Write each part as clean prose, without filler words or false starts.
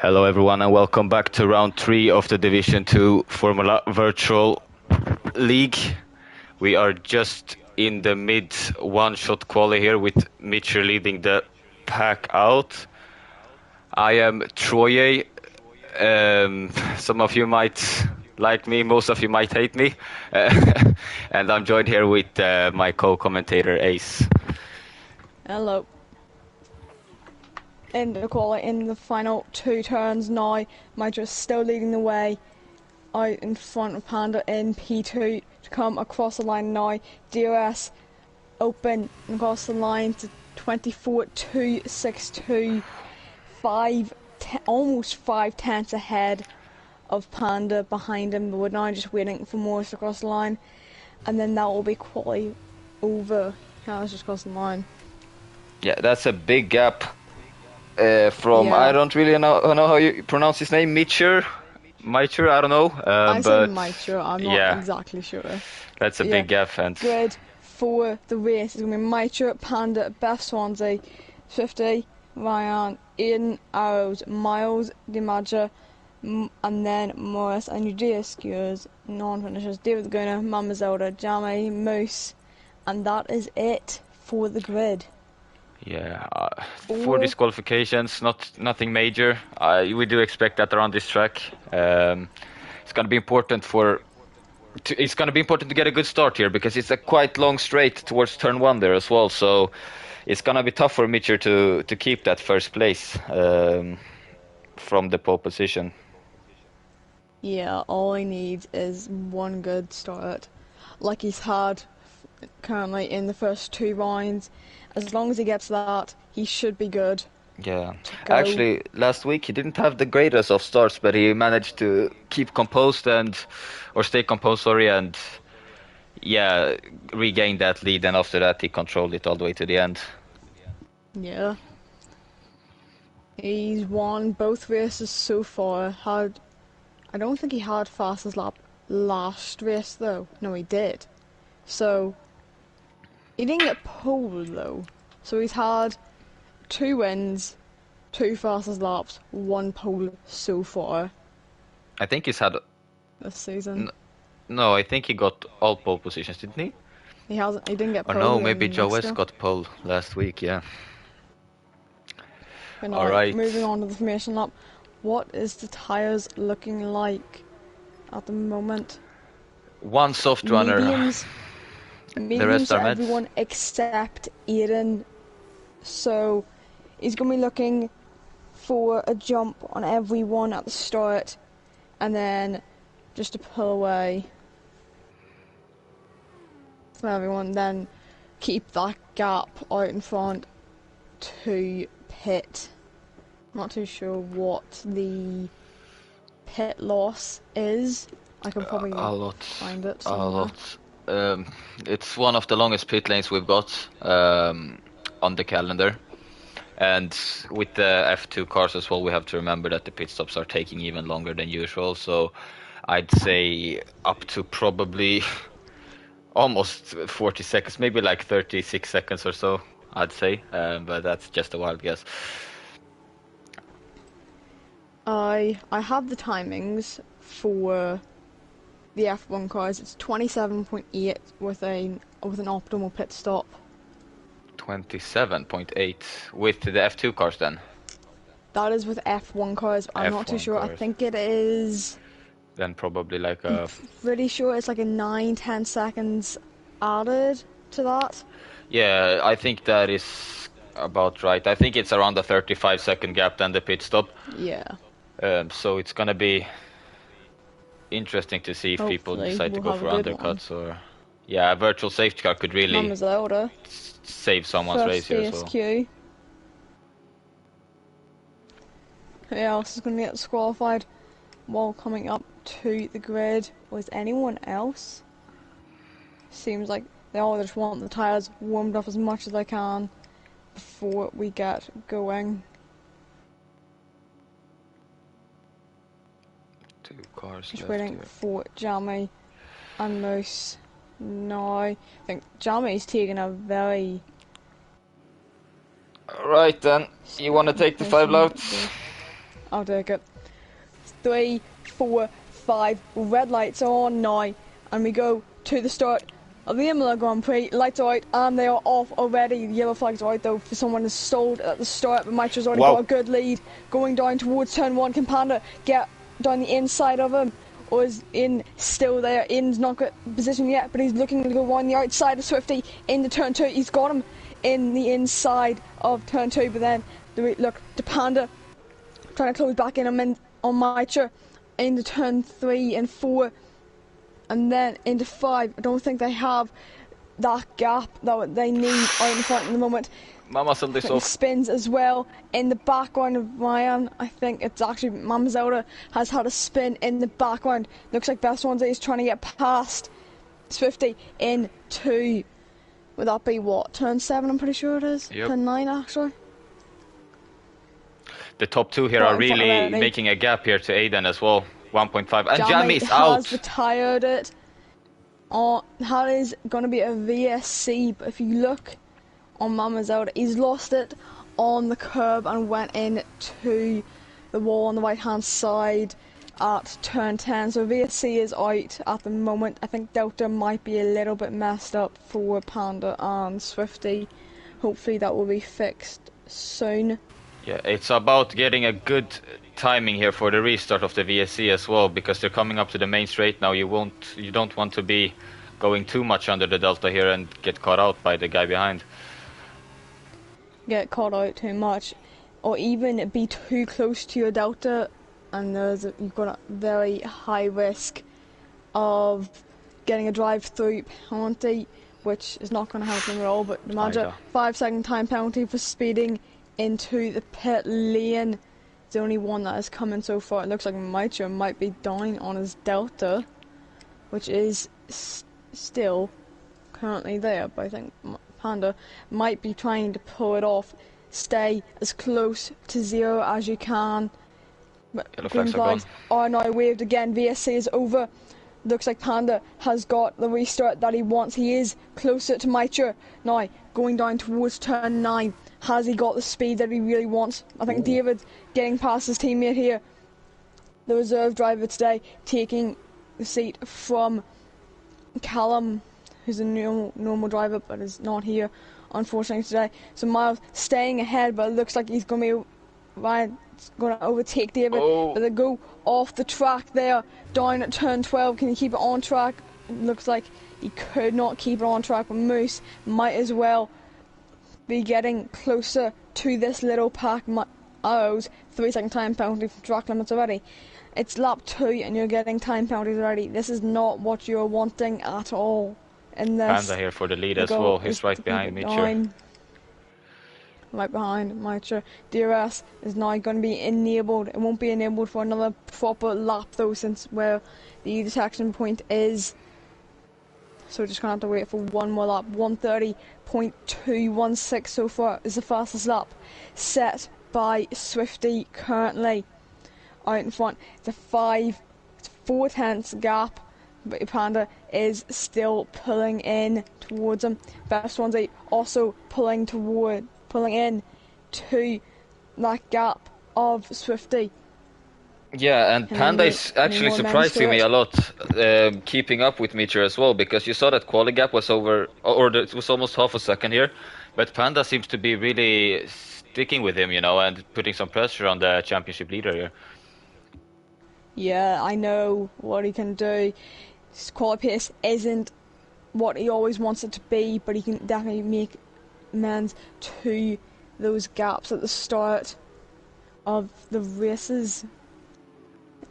Hello everyone and welcome back to round 3 of the Division 2 Formula Virtual League. We are just in the mid one-shot quali here with Mitcher leading the pack out. I am Troye. Some of you might like me, most of you might hate me. And I'm joined here with my co-commentator Ace. Hello. In the final 2 turns now, Mitra still leading the way out in front of Panda in P2 to come across the line now. DRS open across the line to 24.262, almost 5 tenths ahead of Panda behind him, but we're now just waiting for Morris to cross the line, and then that will be quite over. Yeah, let's just cross the line. Yeah, that's a big gap. I don't really know how you pronounce his name, Mitcher, I don't know. I but say Mitcher, I'm not exactly sure. That's a big gap, and grid for the race is going to be Mitcher, Panda, Beth Swansea, 50, Ryan, Aiden, Arrows, Miles, Dimaja, and then Morris and Udea Skewers, non-finishers, David Gunner, Mama Zelda, Jamie, Moose, and that is it for the grid. Yeah, 4 disqualifications, nothing major. We do expect that around this track. It's going to be important to get a good start here because it's a quite long straight towards turn 1 there as well. So it's going to be tough for Mitcher to keep that first place from the pole position. Yeah, all he needs is one good start, like he's had currently in the first 2 rounds. As long as he gets that, he should be good. Yeah, actually, last week he didn't have the greatest of starts, but he managed to keep composed and regain that lead. And after that, he controlled it all the way to the end. Yeah, he's won both races so far. I don't think he had fastest lap last race though. No, he did. So he didn't get pole though. So he's had 2 wins, 2 fastest laps, 1 pole so far. I think he's had this season. No, I think he got all pole positions, didn't he? He hasn't. He didn't get pole. Or no, maybe Joe West got pole last week. Yeah. All right. Moving on to the formation lap. What is the tires looking like at the moment? One soft runner. Mediums the rest are everyone except Aiden. So he's going to be looking for a jump on everyone at the start and then just to pull away from everyone, then keep that gap out in front to pit. Not too sure what the pit loss is. I can probably find it somewhere. A lot. It's one of the longest pit lanes we've got on the calendar. And with the F2 cars as well, we have to remember that the pit stops are taking even longer than usual. So I'd say up to probably almost 40 seconds, maybe like 36 seconds or so, I'd say. But that's just a wild guess. I have the timings for the F1 cars. It's 27.8 with an optimal pit stop. 27.8 with the F2 cars then? That is with F1 cars. I'm not too sure. Cars. I think it is... Then probably like a... I'm pretty sure it's like a 9-10 seconds added to that. Yeah, I think that is about right. I think it's around the 35-second gap than the pit stop. Yeah. So it's gonna be interesting to see if people decide to go for undercuts or... Yeah, a virtual safety car could really save someone's race here as well. Who else is going to get disqualified while coming up to the grid? Was anyone else? Seems like they all just want the tyres warmed up as much as they can before we get going. 2 cars just waiting for Jamie and Moose. No, I think Jamie's taking a very... Alright then, you want to take the 5 laps? I'll take it. 3, 4, 5. Red lights are on now, and we go to the start of the Imola Grand Prix. Lights are out, and they are off already. The yellow flags are out though for someone to stalled at the start, but Mitro's already got a good lead. Going down towards turn 1. Can Panda get down the inside of him? Or is In still there? In's not got position yet, but he's looking to go on the outside of Swifty into turn 2. He's got him in the inside of turn 2, but then look, the Panda trying to close back in on Mitra into turn 3 and 4, and then into 5. I don't think they have that gap that they need out in front at the moment. Mama sold this off. Spins as well in the background of Ryan. I think it's actually Mama Zelda has had a spin in the background. Looks like Best Ones is trying to get past Swifty into, would that be what? Turn 7, I'm pretty sure it is. Yep. Turn 9 actually. The top 2 here are really making a gap here to Aiden as well. 1.5. And Jamie is out. Has retired it. That is going to be a VSC, but if you look on Mama Zelda, he's lost it on the curb and went into the wall on the right hand side at turn 10. So VSC is out at the moment. I think Delta might be a little bit messed up for Panda and Swifty. Hopefully that will be fixed soon. Yeah, it's about getting a good timing here for the restart of the VSC as well, because they're coming up to the main straight now. You don't want to be going too much under the Delta here and get caught out by the guy behind. Get caught out too much, or even be too close to your Delta, and you've got a very high risk of getting a drive-through penalty, which is not going to help them at all. But imagine 5-second time penalty for speeding into the pit lane. It's the only one that has come in so far. It looks like Mitra might be down on his Delta, which is still currently there, but I think Panda might be trying to pull it off. Stay as close to 0 as you can. Green flags are now waved again. VSC is over. Looks like Panda has got the restart that he wants. He is closer to Mitra now, going down towards turn 9. Has he got the speed that he really wants? I think David's getting past his teammate here. The reserve driver today taking the seat from Callum, who's a normal driver but is not here unfortunately today. So Miles staying ahead, but it looks like he's going to overtake David. But they go off the track there, down at turn 12. Can he keep it on track? It looks like he could not keep it on track, but Moose might as well be getting closer to this little pack. Arrows, 3-second time penalty for track limits already. It's lap 2 and you're getting time penalties already. This is not what you're wanting at all in this. Panda here for the lead as well. He's right behind Mitra. Right behind Mitra. DRS is now going to be enabled. It won't be enabled for another proper lap though, since where the detection point is. So we're just going to have to wait for one more lap. 1:30.216 so far is the fastest lap set by Swifty currently. Out in front, it's a 4/10 gap, but Panda is still pulling in towards him. Best Ones also pulling in to that gap of Swifty. Yeah, and Panda is actually surprising me a lot, keeping up with Mitra as well, because you saw that quali gap was over, it was almost half a second here, but Panda seems to be really sticking with him, and putting some pressure on the championship leader here. Yeah, I know what he can do. His quali pace isn't what he always wants it to be, but he can definitely make amends to those gaps at the start of the races.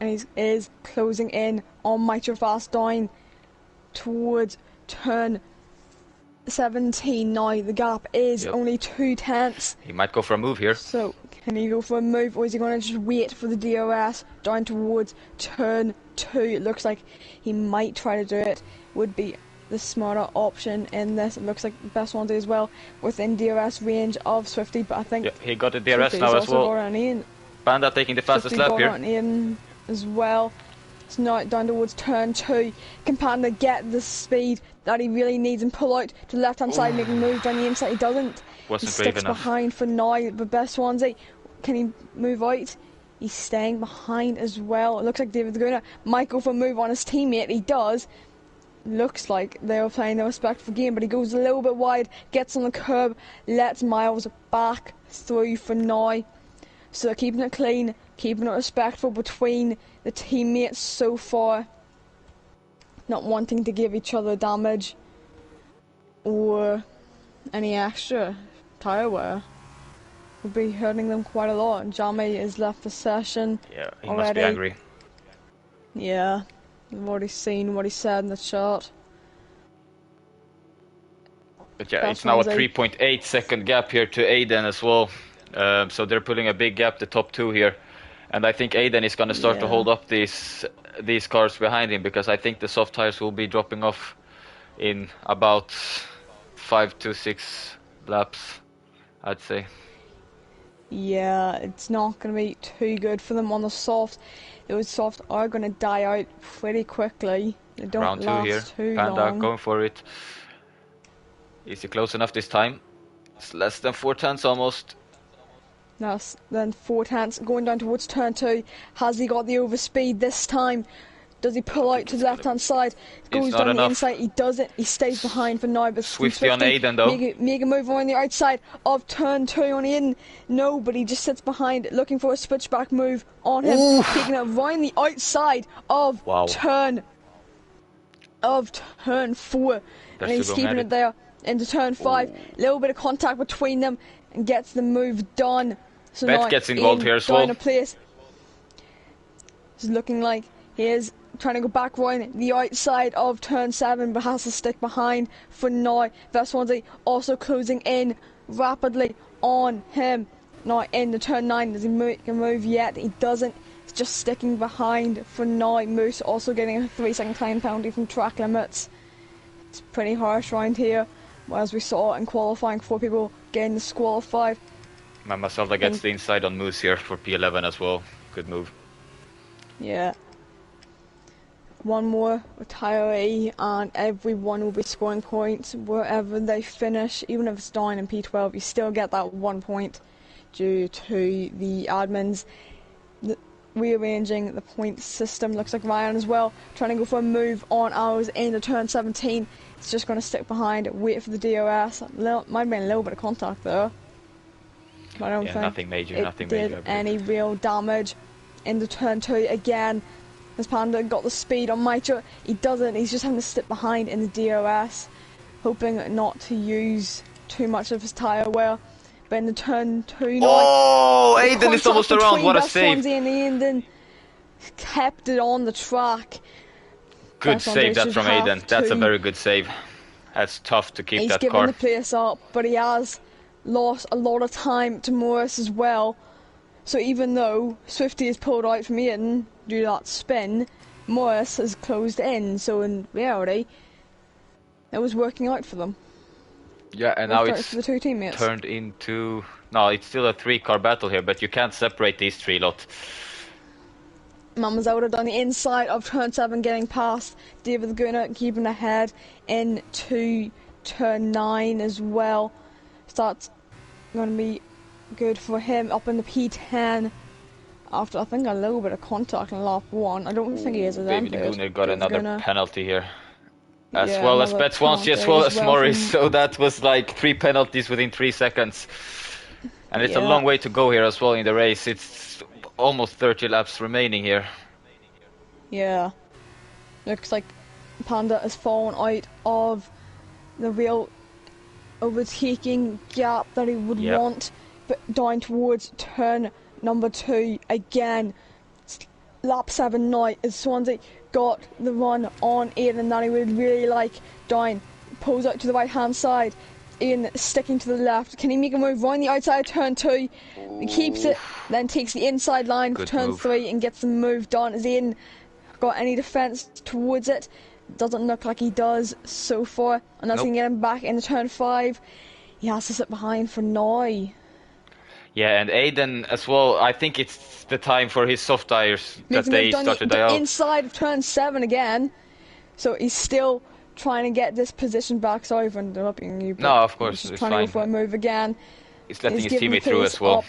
And he is closing in on Mitra fast down towards turn 17 now. The gap is only 2/10. He might go for a move here. So can he go for a move, or is he going to just wait for the DRS down towards turn 2? It looks like he might try to do it. Would be the smarter option in this. It looks like the best one to do as well within DRS range of Swifty, but I think he got the DRS now as well. Panda taking the fastest lap here. In as well. It's now down towards turn 2. Can Panda get the speed that he really needs and pull out to the left hand side, making move down the inside? He doesn't. Wasn't he sticks behind for now. But Best Swansea, can he move out? He's staying behind as well. It looks like David Laguna might go for a move on his teammate. He does. Looks like they were playing a respectful game, but he goes a little bit wide, gets on the curb, lets Miles back through for now. So they're keeping it clean, keeping it respectful between the teammates so far. Not wanting to give each other damage or any extra tire wear. Will be hurting them quite a lot. Jamie has left the session. Yeah, he already. must be angry. Yeah, I've already seen what he said in the chat. But yeah, it's now a 3.8 second gap here to Aiden as well. So they're pulling a big gap, the top two here. And I think Aiden is going to start to hold up these cars behind him, because I think the soft tires will be dropping off in about 5 to 6 laps, I'd say. Yeah, it's not going to be too good for them on the soft. Those soft are going to die out pretty quickly. They don't Round 2 last here. too Panda long. going for it. Is he close enough this time? It's less than 4 tenths almost. That's then 4 tenths going down towards turn 2. Has he got the overspeed this time? Does he pull out to the left hand side? Goes down the inside. He doesn't. He stays behind for now. But Swifty on Aiden though. Make a move on the outside of turn 2 on in. No, but he just sits behind, looking for a switchback move on him. Oof. Taking it around the outside of turn 4, and he's keeping it there into turn 5. Little bit of contact between them and gets the move done. So Bet gets involved here as well. A place. It's looking like he is trying to go back round the outside of turn 7, but has to stick behind for now. Swansea also closing in rapidly on him. Now into turn 9, does he make a move yet? He doesn't. He's just sticking behind for now. Moose also getting a 3-second time penalty from track limits. It's pretty harsh round here, as we saw in qualifying, 4 people getting disqualified. Myself that gets the inside on Moose here for P11 as well. Good move. Yeah. One more retiree and everyone will be scoring points wherever they finish. Even if it's down in P12, you still get that 1 point due to the admins rearranging the point system. Looks like Ryan as well, trying to go for a move on ours into turn 17. It's just going to stick behind, wait for the DOS. Might have been a little bit of contact there. But I don't think nothing major, it did any real damage. Into turn 2 again. As Panda got the speed on Mitra, he doesn't. He's just having to stick behind in the DOS, hoping not to use too much of his tyre wear. But in the turn 2 now, oh, Aiden is almost around. What a save! And Aiden kept it on the track. Good save that from Aiden. That's a very good save. That's tough to keep that car. He's given the place up, but he has lost a lot of time to Morris as well. So even though Swifty is pulled out from Aiden due to that spin, Morris has closed in. So in reality, it was working out for them. Yeah, and now it's the 2 teammates. Turned into... No, it's still a 3-car battle here, but you can't separate these 3 lot. Mama's out down the inside of turn 7, getting past David Laguna, keeping ahead into turn 9 as well. So that's going to be good for him up in the P10 after I think a little bit of contact in lap 1. I don't think he is a David Laguna got another penalty here. As Yeah, well as Bet Swansea, as well as Morris. from- So that was like 3 penalties within 3 seconds. And it's a Yeah. long way to go here as well in the race. It's almost 30 laps remaining here. Yeah. Looks like Panda has fallen out of the real overtaking gap that he would want, but down towards turn number 2 again. Lap 7 now as Swansea got the run on Aiden that he would really like. Down, pulls out to the right hand side. Aiden sticking to the left. Can he make a move round the outside of turn 2? He keeps it, then takes the inside line for turn 3 and gets the move done. Has Aiden got any defence towards it? Doesn't look like he does so far. Unless he can get him back into turn 5. He has to sit behind for now. Yeah, and Aiden as well, I think it's the time for his soft tires that they start to die out. Inside of turn 7 again. So he's still trying to get this position back. Sorry for interrupting you. No, of course, he's it's trying fine. to go for a move again. He's letting his teammate through as well.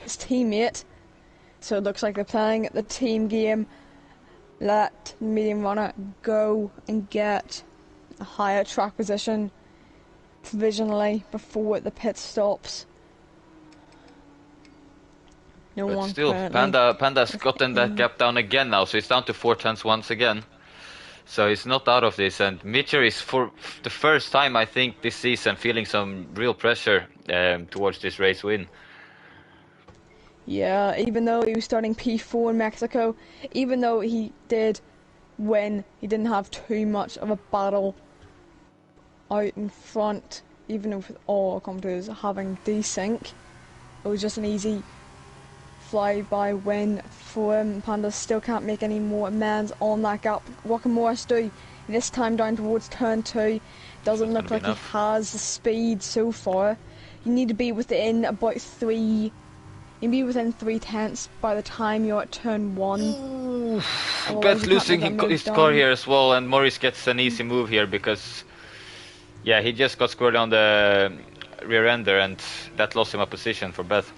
His teammate. So it looks like they're playing the team game. Let the medium runner go and get a higher track position provisionally before the pit stops. No But one still, currently. Panda's gotten that gap down again now, so it's down to 4 tenths once again. So he's not out of this, and Mitchell is for the first time I think this season feeling some real pressure towards this race win. Yeah, even though he was starting P4 in Mexico, even though he did win, he didn't have too much of a battle out in front, even with all competitors having desync. It was just an easy fly-by win for him. Panda still can't make any more amends on that gap. What can Morris do? This time down towards turn 2. Doesn't look like he has the speed so far. You need to be within about 3. You'll be within 3 tenths by the time you're at turn 1. Beth losing his car here as well, and Morris gets an easy move here because, yeah, he just got scored on the rear ender, and that lost him a position for Beth.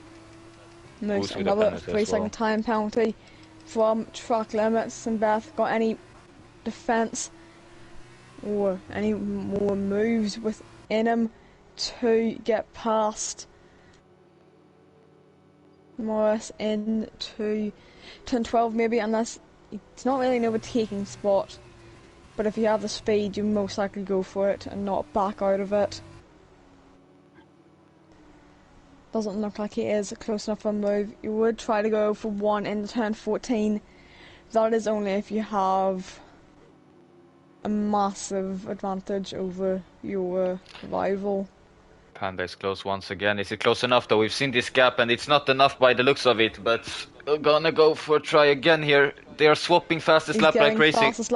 Moves another 3-second time penalty from track limits, and Beth got any defence or any more moves within him to get past Morris into turn 12 maybe, unless it's not really an overtaking spot, but if you have the speed you most likely go for it and not back out of it. Doesn't look like he is close enough for a move. You would try to go for 1 in turn 14. That is only if you have a massive advantage over your rival. Panda is close once again. Is it close enough though? We've seen this gap and it's not enough by the looks of it, but we're gonna go for a try again here. They are swapping fastest lap like crazy. Fastest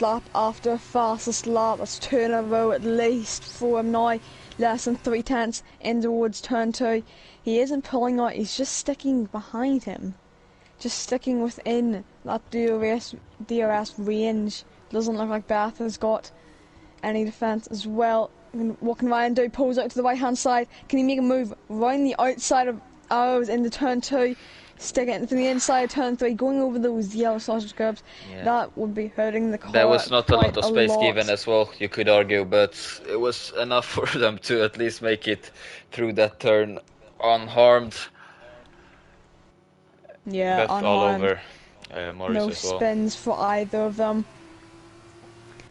lap after fastest lap. That's 2 in a row at least for him now. Less than 3 tenths in towards turn 2. He isn't pulling out, he's just sticking behind him. Just sticking within that DRS range. Doesn't look like Beth has got any defence as well. What can Ryan do? Pulls out to the right hand side. Can he make a move round the outside of Arrows into turn 2? Stick it into the inside of turn 3, going over those yellow sausage curbs. Yeah. That would be hurting the car. There was not a lot of space given as well, you could argue, but it was enough for them to at least make it through that turn unharmed. Yeah, Beth all over Morris no as well. spins for either of them.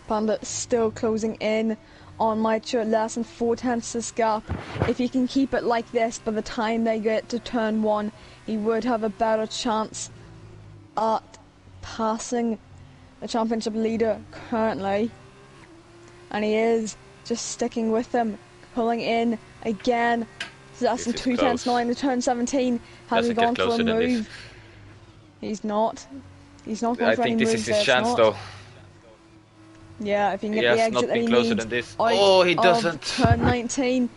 Panda still closing in on Mitre, less than 4 tenths this gap. If he can keep it like this by the time they get to turn 1, he would have a better chance at passing the championship leader currently. And he is just sticking with them, pulling in again. So less than 2 tenths now into turn 17. Has he gone for a move? He's not. He's not going for any moves. I think this is his chance though. Yeah, if he can get the exit that he needs. Oh, he doesn't. Turn 19.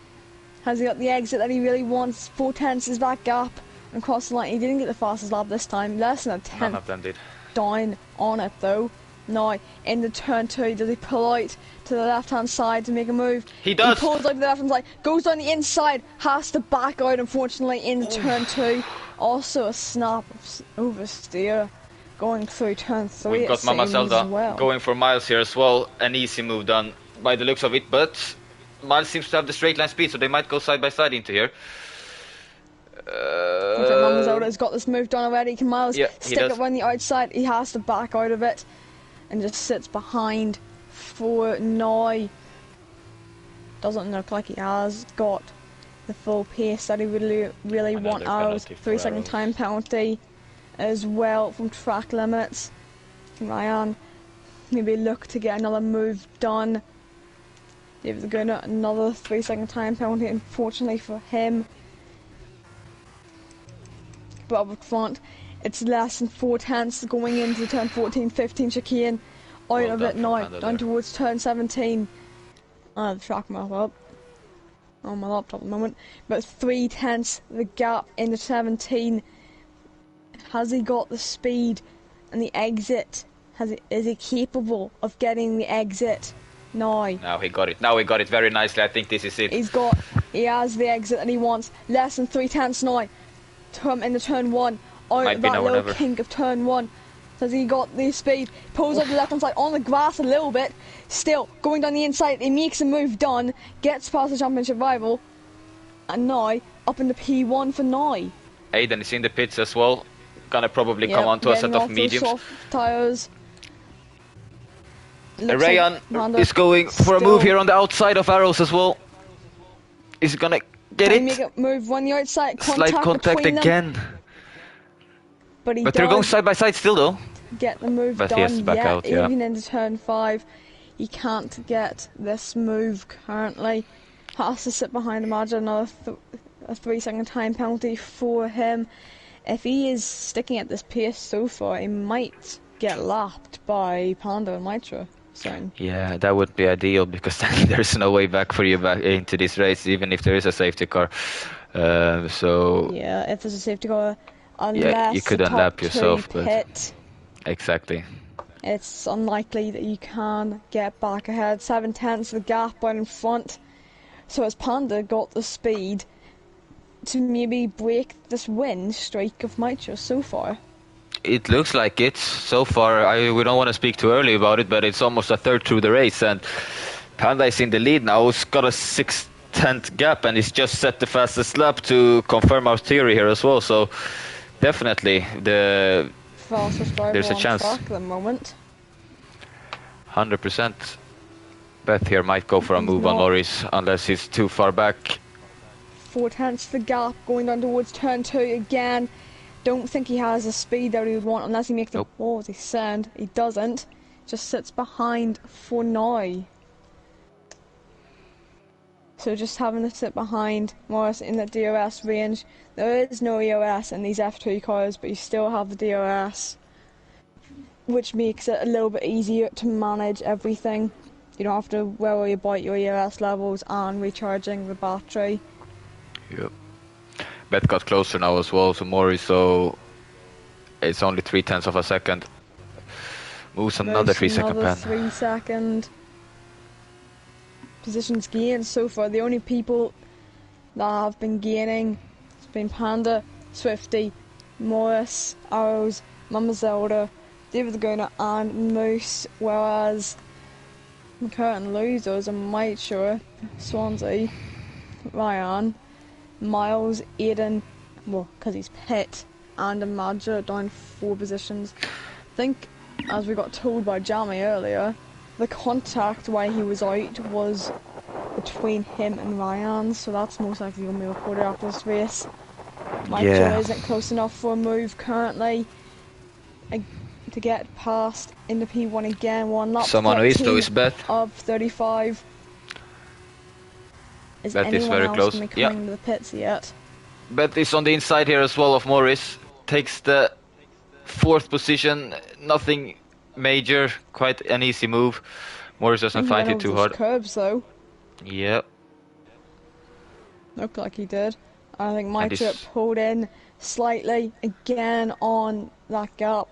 Has he got the exit that he really wants? 4 tenths is that gap. And across the line, he didn't get the fastest lap this time. Less than a tenth. None of them did. Down on it though. Now, in the turn 2, does he pull out to the left-hand side to make a move? He does. He pulls out to the left-hand side, goes down the inside, has to back out, unfortunately, in turn 2. Also a snap oversteer going through turn 3. We've got Mama Zelda well. going for Miles here as well. An easy move done by the looks of it, but Miles seems to have the straight line speed, so they might go side by side into here. Mama Zelda has got this move done already. Can Miles stick it on the outside? He has to back out of it and just sits behind for now. Doesn't look like he has got the full pace that he really want out. 3-second time penalty as well from track limits. Can Ryan maybe look to get another move done? David Laguna, another 3-second time penalty, unfortunately for him. But up front, it's less than 4 tenths going into turn 14, 15 chicane. Out of it now, down towards turn 17. The track map up on my laptop at the moment. But 3 tenths the gap into 17. Has he got the speed and the exit? Is he capable of getting the exit? No. Now he got it. Now he got it very nicely. I think this is it. He has the exit that he wants. Less than 3 tenths now. into turn 1. Out Might of be that no one little ever. kink of turn 1. Says he got the speed. Pulls up the left hand side on the grass a little bit. Still going down the inside. He makes a move done. Gets past the championship rival. And now up in the P1 for now. Aiden is in the pits as well. Gonna probably Yep, come onto a set getting of off those mediums. soft tyres. Looks Rayan like Panda is going for a still- move here on the outside of arrows as well. Is he gonna get Can he make it? a move on the outside? Slight contact between them. again. But he But they're going does side by side still though. get the move But he has done to back yet, out, yeah. even into turn 5. He can't get this move currently. Has to sit behind him. Imagine a 3-second time penalty for him. If he is sticking at this pace so far, he might get lapped by Panda and Mitra soon. Yeah, that would be ideal because then there's no way back for you back into this race, even if there is a safety car. So Yeah, if there's a safety car, unless yeah, you could the top unlap yourself, two but pit, exactly. it's unlikely that you can get back ahead. 7/10 the gap out in front. So has Panda got the speed to maybe break this win streak of Mitra so far? It looks like it so far. We don't want to speak too early about it, but it's almost a third through the race, and Panda is in the lead now. He's got a 6/10 gap, and he's just set the fastest lap to confirm our theory here as well. So definitely Fastest driver there's a on chance. track at the moment. 100%. Beth here might go for a He's move on not. Norris unless he's too far back. 4/10 the gap, going down towards turn 2 again. Don't think he has the speed that he would want unless he makes the Nope. balls he send. He doesn't. Just sits behind for now. So just having to sit behind Morris in the DRS range. There is no EOS in these F2 cars, but you still have the DRS, which makes it a little bit easier to manage everything. You don't have to worry about your EOS levels and recharging the battery. Yep. Beth got closer now as well to Morris, so it's only 0.3 of a second. Moves another There's 3-second another pen. 3-second positions gained so far. The only people that have been gaining has been Panda, Swifty, Morris, Arrows, Mama Zelda, David Laguna and Moose, whereas the current losers are Mitra, Swansea, Ryan, Miles, Aiden, well, because he's pit, and Imaja down 4 positions. I think, as we got told by Jamie earlier, the contact while he was out was between him and Ryan, so that's most likely going to be reported after this race. Mitra Yeah. isn't close enough for a move currently to get past into P1 again. One lap. Someone who is though 13 is Beth. of 35. Is Beth is anyone very else close. going to be Yeah. coming to the pits yet? Beth is on the inside here as well of Morris. Takes the 4th position. Nothing major. Quite an easy move. Morris doesn't He fight went it too over those hard. Curbs though. Yeah. Looked like he did. I think And Mitra he's- pulled in slightly again on that gap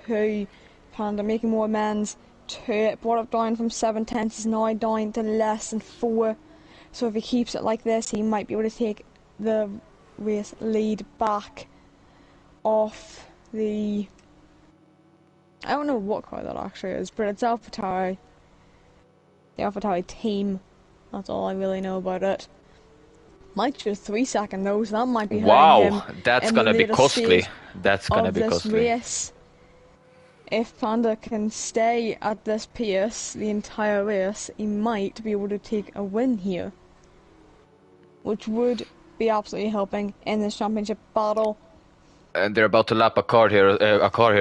to Panda, making more amends to it. Brought it down from 7/10, is now down to less than 4. So if he keeps it like this, he might be able to take the race lead back off the... I don't know what car that actually is, but it's AlphaTauri. The AlphaTauri team. That's all I really know about it. Might just 3-second though, so that might be hurting him Wow, that's in the gonna be later costly. stage That's gonna of be this costly. race. If Panda can stay at this pace the entire race, he might be able to take a win here, which would be absolutely helping in this championship battle. And they're about to lap a car here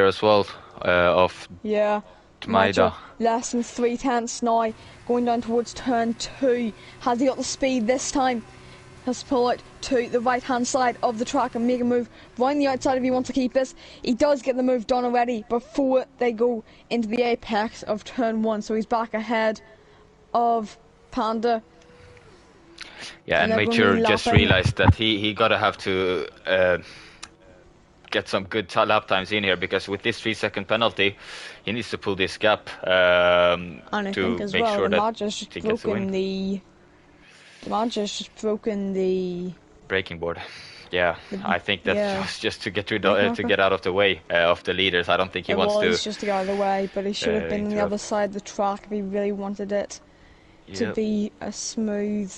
as well. Of Yeah, Maida. less than 3/10 now, going down towards turn 2. Has he got the speed this time? Has to pull out to the right hand side of the track and make a move round the outside if he wants to keep this. He does get the move done already before they go into the apex of turn 1, so he's back ahead of Panda. Yeah, and they're gonna Major be just lapping. realized that he gotta have to get some good lap times in here, because with this 3-second penalty, he needs to pull this gap And I to think as make well, sure the that Madge's just he gets a broken win. the... The Madge's just broken the... Braking board. Yeah, I think that Yeah, was just to get rid Mike of, to Marker. get out of the way of the leaders. I don't think he It wants to was just to get out of the way, but he should have been on the other interrupt. side of the track if he really wanted it to Yep. be a smooth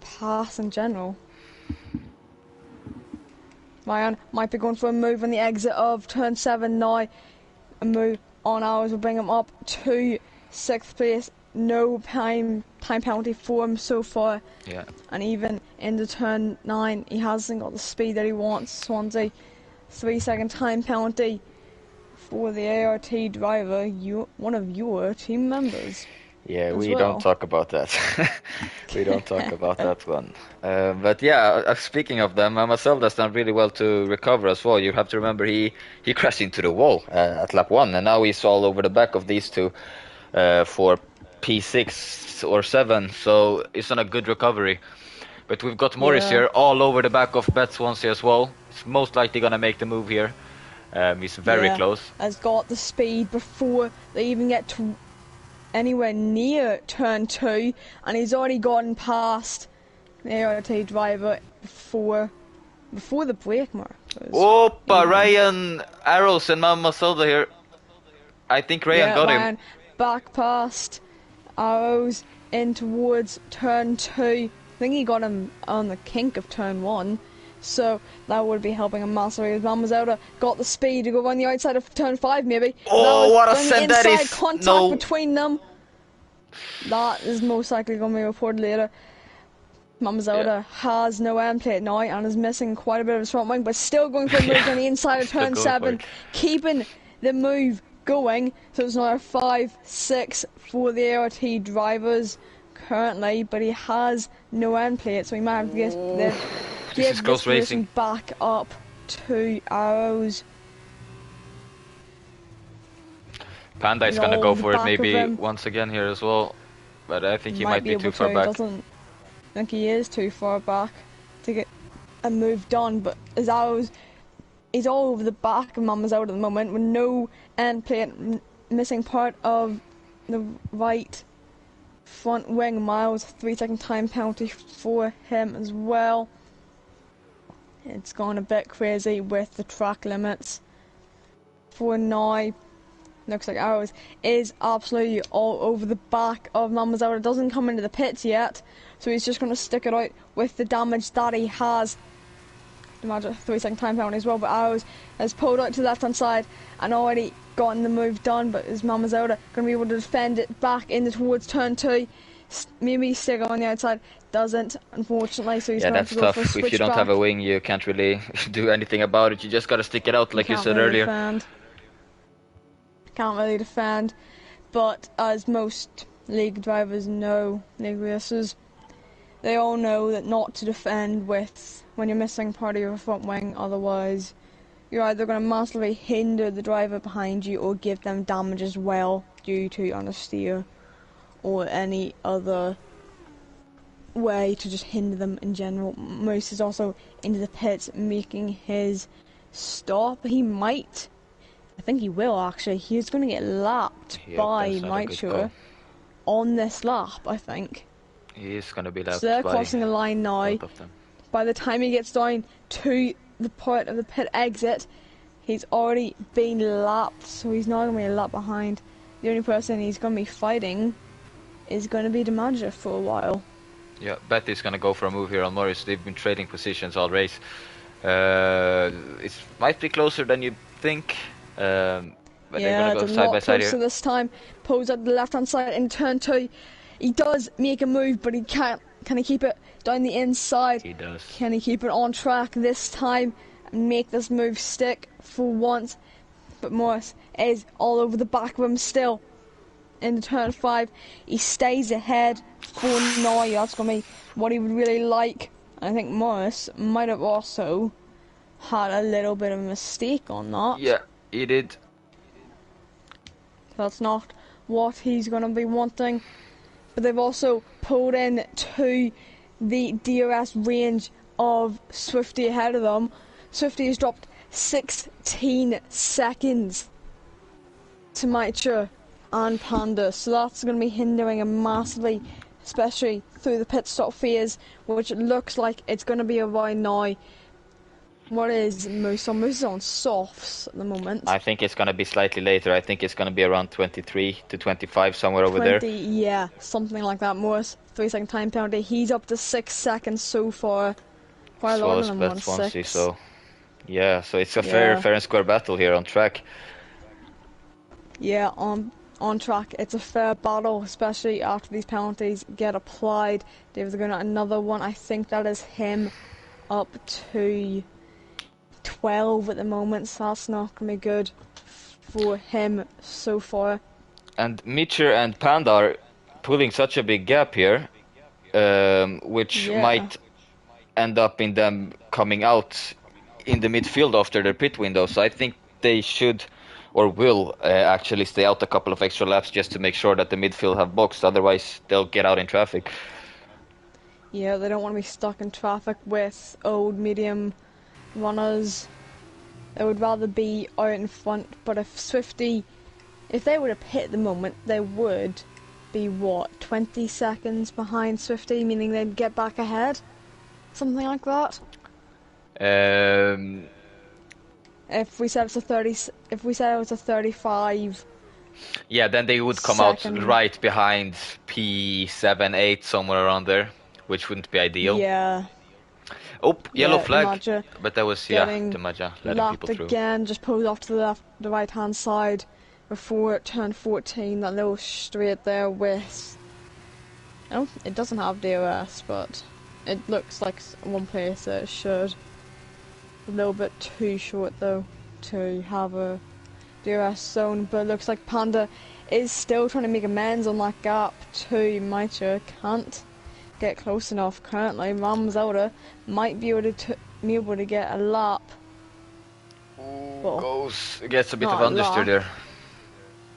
pass in general. Ryan might be going for a move on the exit of turn 7 now. A move on ours will bring him up to 6th place. No time penalty for him so far. Yeah. And even into turn 9, he hasn't got the speed that he wants. Swansea, 3-second time penalty for the ART driver, one of your team members. Yeah, As we well. don't talk about that. We don't talk about that one. But yeah, speaking of them, Maselda's done really well to recover as well. You have to remember he crashed into the wall at lap 1, and now he's all over the back of these two for P6 or 7, so it's on a good recovery. But we've got Morris here all over the back of Bet Swansea as well. He's most likely gonna make the move here. He's very close. Has got the speed before they even get to anywhere near turn 2, and he's already gotten past the ART driver before the break mark. Opa, Ryan Arrows and Mama Soda here. I think Ryan got him. Ryan back past Arrows in towards turn 2. I think he got him on the kink of turn 1. So that would be helping him massively. Mamazota got the speed to go on the outside of turn 5 maybe. Oh, what a the send that inside is! contact No. between them. That is most likely going to be reported later. Mamazota has no end plate now and is missing quite a bit of his front wing, but still going for a move on the inside of turn 7, keeping the move going. So it's another 5-6 for the ART drivers currently, but he has no end plate, so he might have to give this racing back up to Arrows. Panda is gonna go for it maybe once again here as well, but I think he might be too far back. I think he is too far back to get a move done, but as Arrows, he's all over the back of Mama's out at the moment with no end plate, missing part of the right front wing. Miles, 3-second time penalty for him as well. It's gone a bit crazy with the track limits. For now, looks like Arrows is absolutely all over the back of Mamazara. It doesn't come into the pits yet, so he's just going to stick it out with the damage that he has. Imagine 3-second time penalty as well, but Arrows has pulled out to the left hand side and already gotten the move done, but is Mamazara going to be able to defend it back into towards turn 2? Maybe stick on the outside, doesn't, unfortunately, so he's going to go for a switch. If you don't have a wing, you can't really do anything about it. You just got to stick it out like you said earlier. Can't really defend, but as most league drivers know, league racers, they all know that not to defend with when you're missing part of your front wing, otherwise you're either going to massively hinder the driver behind you or give them damage as well due to understeer or any other way to just hinder them in general. Moose is also into the pits making his stop. He might, I think he will actually, he's going to get lapped by Nitro on this lap, I think. He is going to be lapped. So they're crossing the line now. By the time he gets down to the part of the pit exit, he's already been lapped, so he's not going to be a lap behind. The only person he's going to be fighting is going to be the manager for a while. Yeah, Betty's going to go for a move here on Morris. They've been trading positions all race. It might be closer than you think. But yeah, they're going to go side by side here. This time, pulls at the left hand side in turn 2. He does make a move, but he can't. Can he keep it down the inside? He does. Can he keep it on track this time and make this move stick for once? But Morris is all over the back of him still. In turn 5, he stays ahead for now. That's going to be what he would really like. I think Morris might have also had a little bit of a mistake on that. Yeah, he did. That's not what he's going to be wanting. But they've also pulled in to the DRS range of Swifty ahead of them. Swifty has dropped 16 seconds to Mitra and Panda, so that's going to be hindering him massively especially through the pit stop phase, which looks like it's going to be around now. What is Moose on? Moose is on softs at the moment. I think it's gonna be slightly later. I think it's gonna be around 23 to 25, somewhere over there. 20, yeah, something like that. Morris, 3 second time penalty. He's up to 6 seconds so far. Quite a As lot well of as them Bet on Swansea, 6. so yeah, so it's a Yeah. fair and square battle here on track. Yeah, on track. It's a fair battle, especially after these penalties get applied. David's going to another one. I think that is him up to 12 at the moment, so that's not going to be good for him so far. And Mitcher and Panda are pulling such a big gap here, which Yeah. might end up in them coming out in the midfield after their pit window. So I think they should or will actually stay out a couple of extra laps just to make sure that the midfield have boxed. Otherwise, they'll get out in traffic. Yeah, they don't want to be stuck in traffic with old medium runners. They would rather be out in front, but if they were to pit at the moment, they would be, what, 20 seconds behind Swifty, meaning they'd get back ahead? Something like that? If we said it's a 30, if we said it was a 35... Yeah, then they would come Second. out right behind P7, 8, somewhere around there, which wouldn't be ideal. Yeah. Oh, yellow Yeah, flag. Maja But that was, getting Demaja letting lapped people through. again, just pulled off to the right hand side before it turned 14, that little straight there with... Oh, it doesn't have DRS, but it looks like one place that it should. A little bit too short though to have a DRS zone, but it looks like Panda is still trying to make amends on that gap to Maicha. Can't get close enough currently. Ramzelda might be able to get a lap. Well, Gets a bit of not a understeer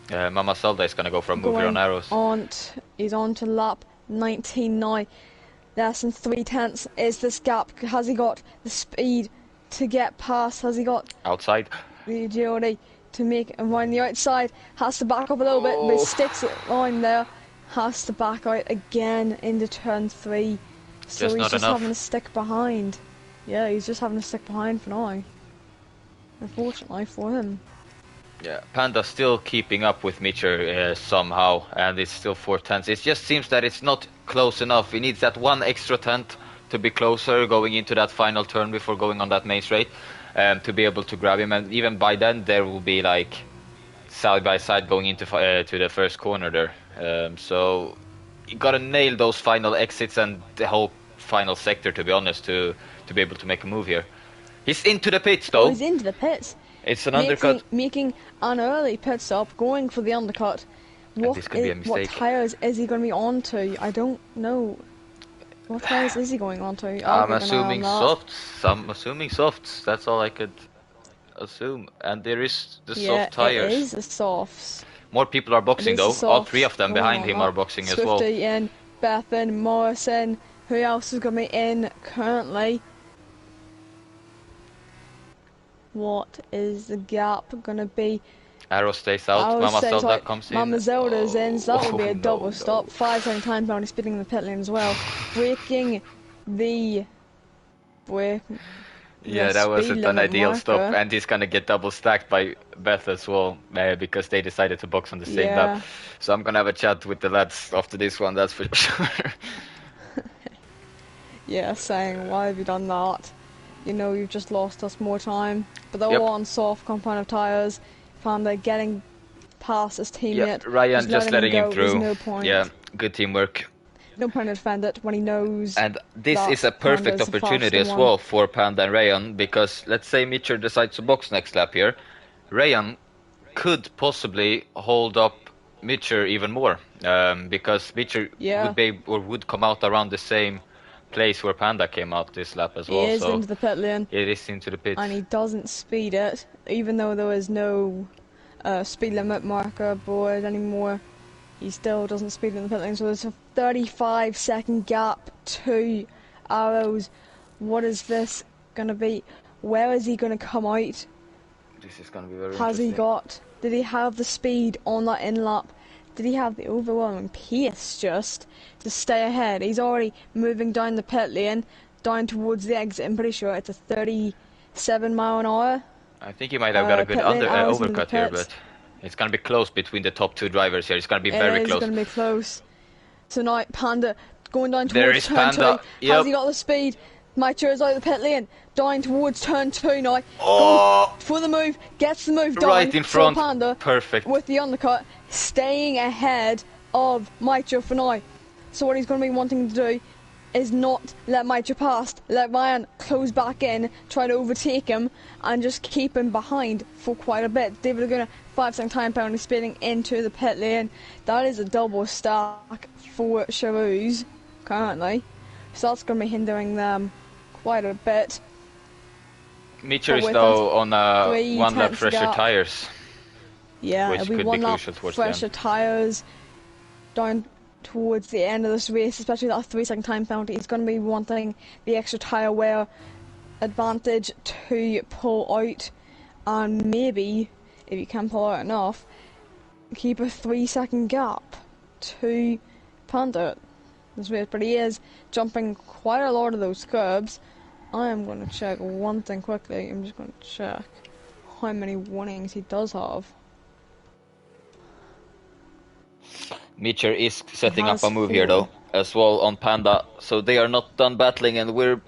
there. Mama Zelda is gonna go for a move here on arrows. He's on to lap 19 now. Less than 3/10 is this gap. Has he got the speed to get past? Has he got Outside. the agility to make him around the outside? Has to back up a little bit, but he sticks it on there. Has to back out again into turn 3. So Just he's not just enough. having to stick behind. Yeah, he's just having to stick behind for now. Unfortunately for him. Yeah, Panda still keeping up with Mitcher somehow, and it's still 4/10. It just seems that it's not close enough. He needs that one extra tenth to be closer going into that final turn before going on that main straight, to be able to grab him. And even by then, there will be like side by side going into to the first corner there. So you gotta nail those final exits and the whole final sector, to be honest, to be able to make a move here. He's into the pits though. Oh, he's into the pits. It's an undercut. Making an early pit stop, going for the undercut. This could be a What mistake. tyres is he going to be on to? I don't know. What tyres is he going on to? I'm assuming softs. I'm assuming softs. That's all I could assume. And there is the soft tires. It is the softs. More people are boxing It is though. the All three softs of them going behind on him that. are boxing as well. Swifty in, Bethan, Morrison. Who else is going to be in currently? What is the gap going to be? Arrow stays out. Arrow Mama stays Zelda out. comes in. Mama Zelda's in, so that will be a double no. stop. 5 second time penalty, spitting in the pit lane as well. Breaking the break. Yeah, that wasn't an ideal stop, and he's gonna get double stacked by Beth as well, because they decided to box on the same lap. So I'm gonna have a chat with the lads after this one, that's for sure. Yeah, saying, why have you done that? You know, you've just lost us more time. But they're all on soft compound tyres. Panda getting past his teammate. Yeah, Ryan just letting him through. No point. Yeah, good teamwork. No point to defend it when he knows. And this is a perfect Panda's the opportunity as faster well for Panda and Rayan, because let's say Mitcher decides to box next lap here. Rayan could possibly hold up Mitcher even more, because Mitcher would come out around the same place where Panda came out this lap as well. He is into the pit lane. It is into the pit. And he doesn't speed it, even though there is no speed limit marker board anymore. He still doesn't speed in the pit lane, so there's a 35-second gap to Arrows. What is this going to be? Where is he going to come out? This is going to be very Has he interesting. did he have the speed on that in lap did he have the overwhelming pace just to stay ahead? He's already moving down the pit lane, down towards the exit. I'm pretty sure it's a 37 mile an hour. I think he might have got a good pit lane hours in the overcut here, pits. but it's gonna be close between the top two drivers here. It's gonna be very It is close. going to be close. So now Panda going down There towards is turn Panda. 2. Yep. Has he got the speed? Maicher is out of the pit lane. Down towards turn 2 now. Oh! Goes for the move. Gets the move down. Right in front. So Panda Perfect. with the undercut. Staying ahead of Maicher for now. So what he's going to be wanting to do is not let Maicher pass. Let Ryan close back in. Try to overtake him. And just keep him behind for quite a bit. David Laguna, 5-second time penalty, spinning into the pit lane. That is a double stack for Charouz currently. So that's going to be hindering them quite a bit. Mitchell is with though on 1 lap 3/10 fresher gap. tires. Yeah, Which it'll be could be one lap crucial towards the fresher end. tyres down towards the end of this race, especially that 3-second time penalty. He's going to be wanting the extra tyre wear advantage to pull out, and maybe, if you can pull out enough, keep a 3-second gap to Panda this race. But he is jumping quite a lot of those curbs. I am going to check one thing quickly. I'm just going to check how many warnings he does have. Mitchell is setting up has a move here 4. though, as well on Panda. So they are not done battling, and we've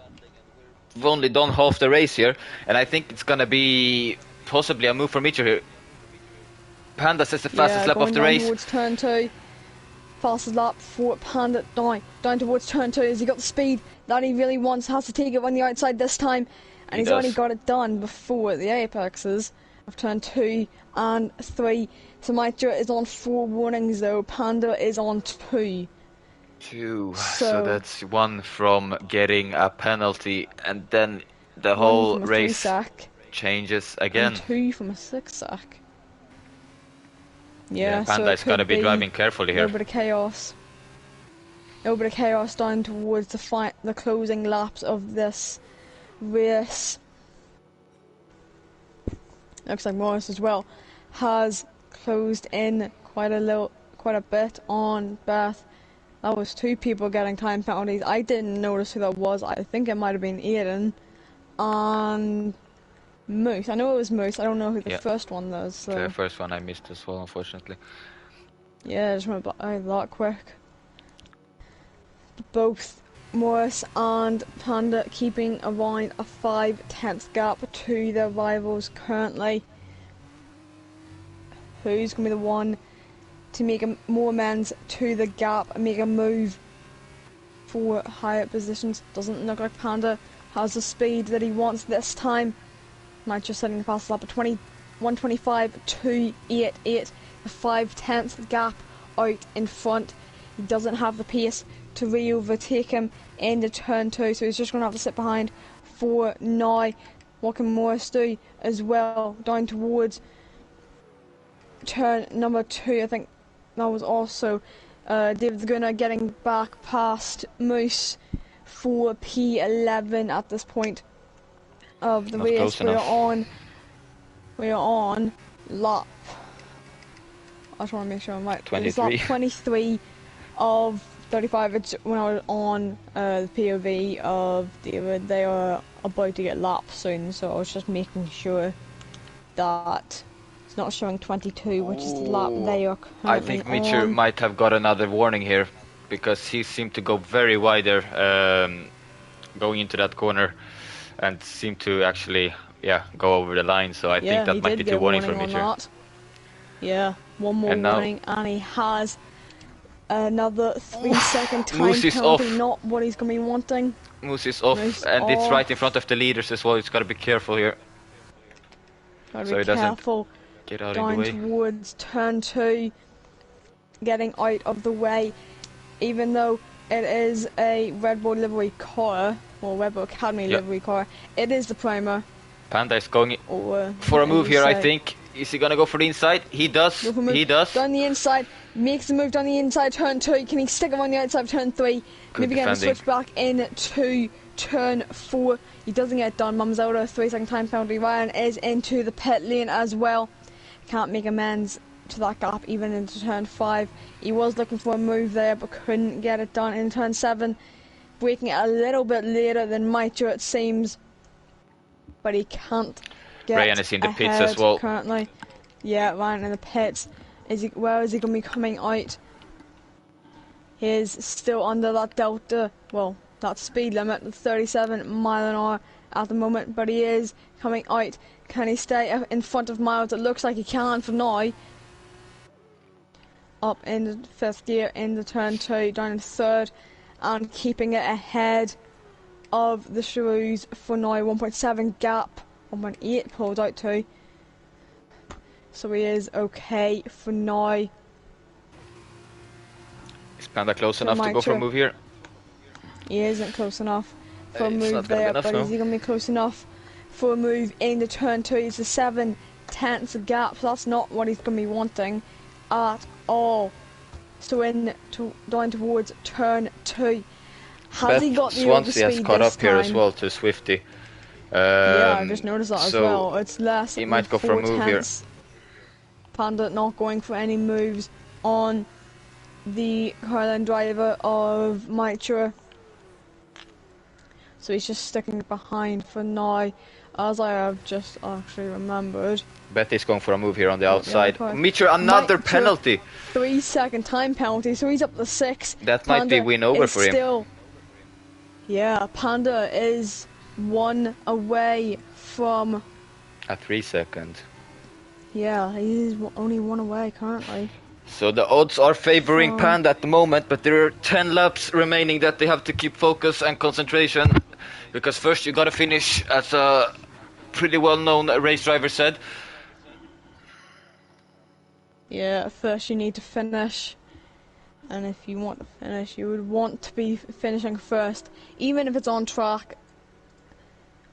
only done half the race here. And I think it's gonna be possibly a move for Mitchell here. Panda says the fastest lap going of the down race. towards turn 2. Fastest lap for Panda down towards turn 2. Has he got the speed that he really wants? Has to take it on the outside this time. And he's already got it done before the apexes of turn 2 and 3. So Maicher is on 4 warnings though. Panda is on 2. 2. So- So that's 1 from getting a penalty, and then the 1 whole from a race 3-sack changes again. and 2 from a 6-sack. Yeah, so Panda it is gonna could be driving carefully a here. little bit of chaos. A little bit of chaos down towards the closing laps of this race. Looks like Morris as well has closed in quite a bit on Beth. That was 2 people getting time penalties. I didn't notice who that was. I think it might have been Aiden and Moose. I know it was Moose. I don't know who the Yeah. first one was. So. The first one I missed as well, unfortunately. Yeah, I just went by that quick. Both Morris and Panda keeping around a 5/10 gap to their rivals currently. Who's going to be the one to make more amends to the gap and make a move for higher positions? Doesn't look like Panda has the speed that he wants this time. Might just setting the fastest lap at 125.288, a 5/10 gap out in front. He doesn't have the pace to re-overtake him into turn 2, so he's just going to have to sit behind for now. What can Morris do as well down towards turn number 2? I think that was also David Laguna getting back past Moose for P11 at this point of the Not race. close enough. We are on lap. I just want to make sure I'm right. It's 23. lap 23 of 35. It's when I was on the POV of David. They are about to get lapped soon, so I was just making sure that it's not showing 22, which is the lap they are currently I think Mitchell on. might have got another warning here, because he seemed to go very wide there, going into that corner, and seemed to actually, go over the line. So I think that he might did be get 2 a warnings warning for on Mitchell. that. Yeah, one more And now- warning, and he has another 3-second time Moose is penalty. off. Not what he's going to be wanting. Moose is off, Moose and it's off. right in front of the leaders as well. He's got to be careful here, Gotta So be he doesn't careful. get out in Down the way. towards turn 2, getting out of the way, even though it is a Red Bull livery car, or Red Bull Academy Yeah. livery car, it is the primer. Panda is going Or for a move here, I say. think. Is he gonna go for the inside? He does. Go for a move. He does. Down the inside, makes the move down the inside, turn 2. Can he stick him on the outside of turn 3? Good Maybe get him defending. switch back into turn 4. He doesn't get it done. Mum's out a 3-second time penalty. Ryan is into the pit lane as well. Can't make amends to that gap even into turn 5. He was looking for a move there but couldn't get it done in turn 7, breaking it a little bit later than Mitre it seems, but he can't get Ryan is in the pits ahead as well. currently. Yeah, Ryan in the pits. Where is he going to be coming out? He is still under that delta, well, that speed limit, 37 mile an hour at the moment, but he is coming out. Can he stay in front of Miles? It looks like he can for now. Up in the 5th gear, into turn 2, down in 3rd, and keeping it ahead of the Shrews for now. 1.7 gap, 1.8 pulled out to. So he is okay for now. Is Panda close enough to go for a move here? He isn't close enough for a move there, but is he going to be close enough for a move into turn 2? It's a 7/10 gap, so that's not what he's going to be wanting at all. So down towards turn 2. Has he got the Swansea overspeed has caught this up here time? as well to Swifty. Yeah, I just noticed that as well. It's less he might go for a move here. Panda not going for any moves on the Carlin driver of Mitra. So he's just sticking behind for now, as I have just actually remembered. Betty's going for a move here on the outside. Mitra, another penalty! 3-second time penalty, so he's up to 6. That might be win over for him. Yeah, Panda is 1 away from... A 3-second. Yeah, he's only 1 away currently. So the odds are favoring Panda at the moment, but there are 10 laps remaining that they have to keep focus and concentration. Because first you gotta finish, as a pretty well-known race driver said. Yeah, first you need to finish. And if you want to finish, you would want to be finishing first. Even if it's on track,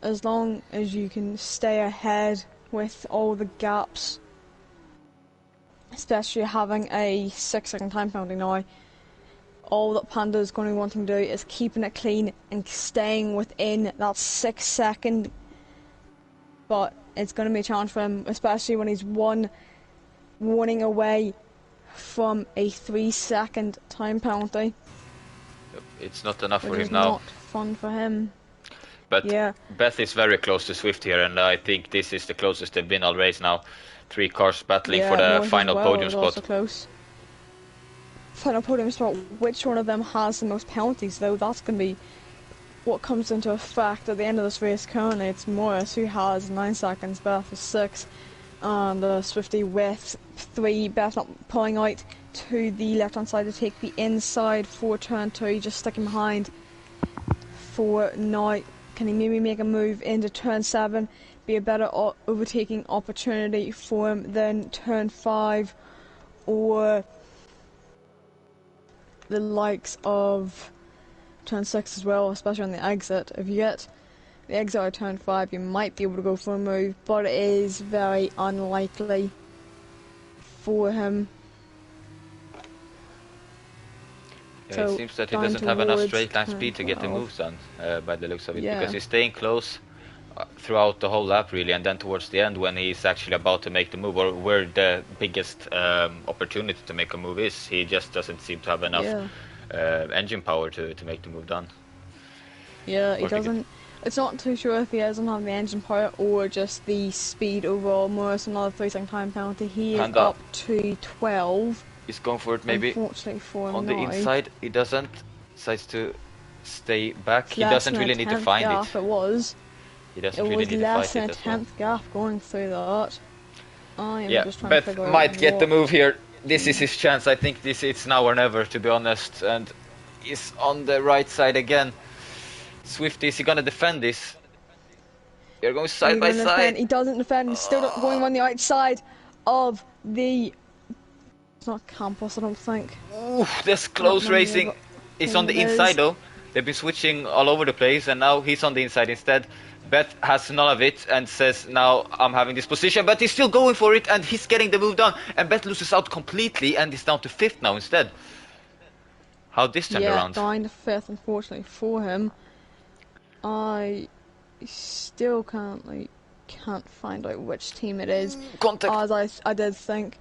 as long as you can stay ahead with all the gaps. Especially having a 6-second time penalty now. All that Panda is going to be wanting to do is keeping it clean and staying within that 6-second. But it's going to be a challenge for him, especially when he's 1 warning away from a 3-second time penalty. It's not enough for him now. now. Not fun for him. But yeah. Beth is very close to Swift here, and I think this is the closest they've been all race now. 3 cars battling for the final podium spot. Also close. Final podium spot. Which one of them has the most penalties, though? That's going to be what comes into effect at the end of this race. Currently, it's Morris who has 9 seconds, Beth with 6, and Swifty with 3. Beth not pulling out to the left-hand side to take the inside for turn 2, just sticking behind for now. Can he maybe make a move into turn 7? Be a better overtaking opportunity for him than turn 5 or the likes of turn 6 as well, especially on the exit. If you get the exit of turn 5, you might be able to go for a move, but it is very unlikely for him. Yeah, so it seems that he doesn't have enough straight line speed to get the moves done, by the looks of it, because he's staying close throughout the whole lap really, and then towards the end when he's actually about to make the move, or where the biggest opportunity to make a move is, he just doesn't seem to have enough engine power to make the move done. Yeah, he doesn't. It's not too sure if he doesn't have the engine power or just the speed overall. Morris another 3-second time penalty. He is up to 12. He's going for it maybe. Unfortunately for him on the now. inside, he doesn't. Decides to stay back. He doesn't really need to find it. It was. He doesn't really need to fight it as well. It was less than a 10th gap going through that. I am just trying Beth to figure out might get the move here. This is his chance. I think it's now or never, to be honest. And he's on the right side again. Swifty, is he gonna defend this? You're going side by side. He doesn't defend. He's still going on the outside of the. It's not campus, I don't think. Ooh, this close racing. He's on the inside though. They've been switching all over the place, and now he's on the inside instead. Beth has none of it and says, now I'm having this position, but he's still going for it, and he's getting the move done. And Beth loses out completely and is down to 5th now instead. How this turned around? Yeah, down to 5th, unfortunately for him. I still can't find out which team it is. Contact. As I did think.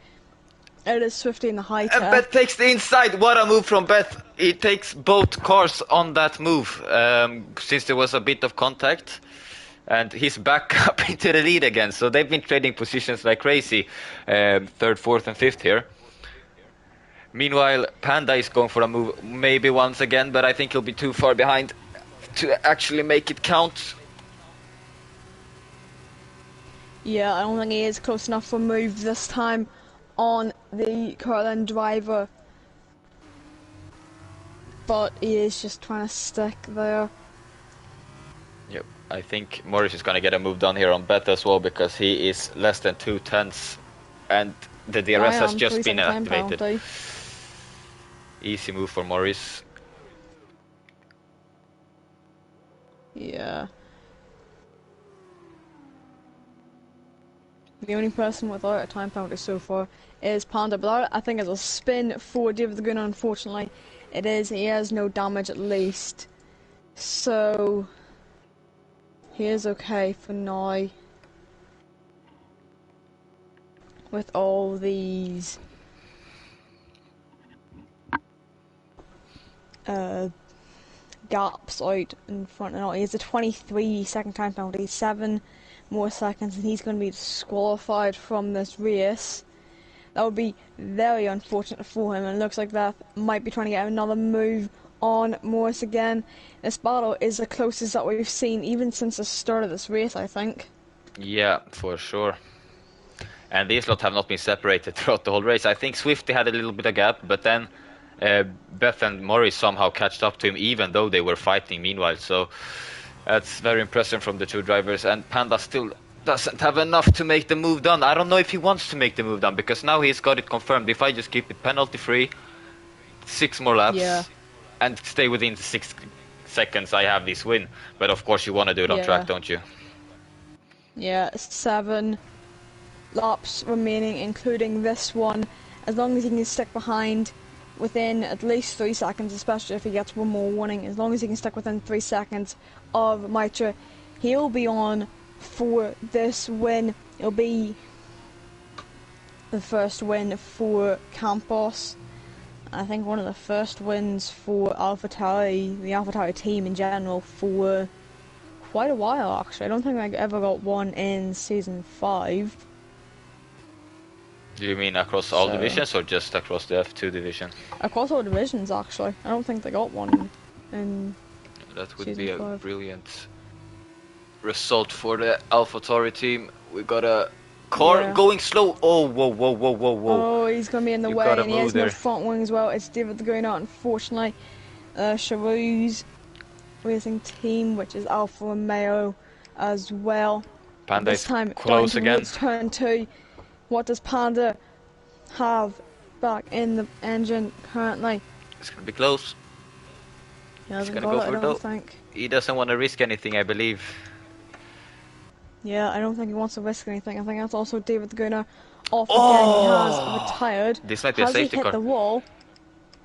It is Swifty in the high And tech. Beth takes the inside. What a move from Beth. He takes both cars on that move, since there was a bit of contact. And he's back up into the lead again. So they've been trading positions like crazy. Third, fourth, and fifth here. Meanwhile, Panda is going for a move maybe once again, but I think he'll be too far behind to actually make it count. Yeah, I don't think he is close enough for a move this time on the Curlin driver. But he is just trying to stick there. Yep, I think Morris is going to get a move done here on Beth as well, because he is less than 2/10 and the DRS has just been activated. Easy move for Morris. Yeah. The only person without a time penalty so far is Panda, but I think it's a spin for David the Gunner, unfortunately. It is, he has no damage at least. So, he is okay for now. With all these gaps out in front and all. He has a 23-second time penalty, 7 more seconds, and he's going to be disqualified from this race. That would be very unfortunate for him, and it looks like that might be trying to get another move on Morris again. This battle is the closest that we've seen even since the start of this race, I think. Yeah, for sure. And these lot have not been separated throughout the whole race. I think Swifty had a little bit of gap, but then Beth and Morris somehow catched up to him, even though they were fighting meanwhile. So that's very impressive from the two drivers. And Panda still doesn't have enough to make the move done. I don't know if he wants to make the move done, because now he's got it confirmed. If I just keep it penalty free, 6 more laps, Yeah. and stay within 6 seconds, I have this win. But of course you want to do it on track, don't you? Yeah, 7 laps remaining, including this one. As long as he can stick behind within at least 3 seconds, especially if he gets one more warning, as long as he can stick within 3 seconds of Mitra, he'll be on for this win. It'll be the first win for Campos. I think one of the first wins for AlphaTauri, the AlphaTauri team in general, for quite a while actually. I don't think I ever got one in Season 5. Do you mean across all divisions or just across the F2 division? Across all divisions actually. I don't think they got one in That would Season be a 5. brilliant result for the AlphaTauri team. We got a car going slow. Oh, whoa, whoa, whoa, whoa, whoa. Oh, he's going to be in the way, and he has no front wing as well. It's David the Green out, unfortunately. Charou's racing team, which is Alfa Romeo as well. Panda this is time close again. Turn 2. What does Panda have back in the engine currently? It's going to be close. He hasn't got it, I don't think. He doesn't want to risk anything, I believe. Yeah, I don't think he wants to risk anything. I think that's also David the Gunner off again. He has retired. This might be a safety car. Has he hit the wall?